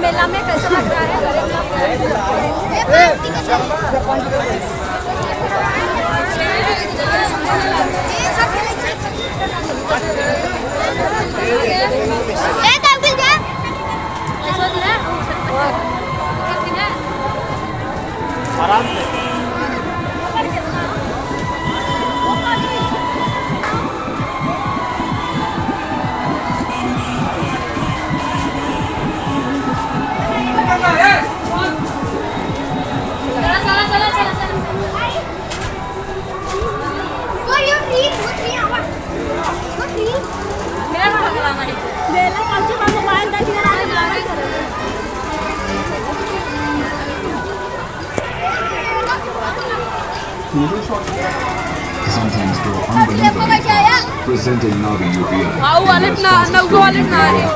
मेला में कैसा लग रहा आराम से Sometimes feel unbelievable. Presenting Navi UPI. Wow, walit na, nag-wallet na rin.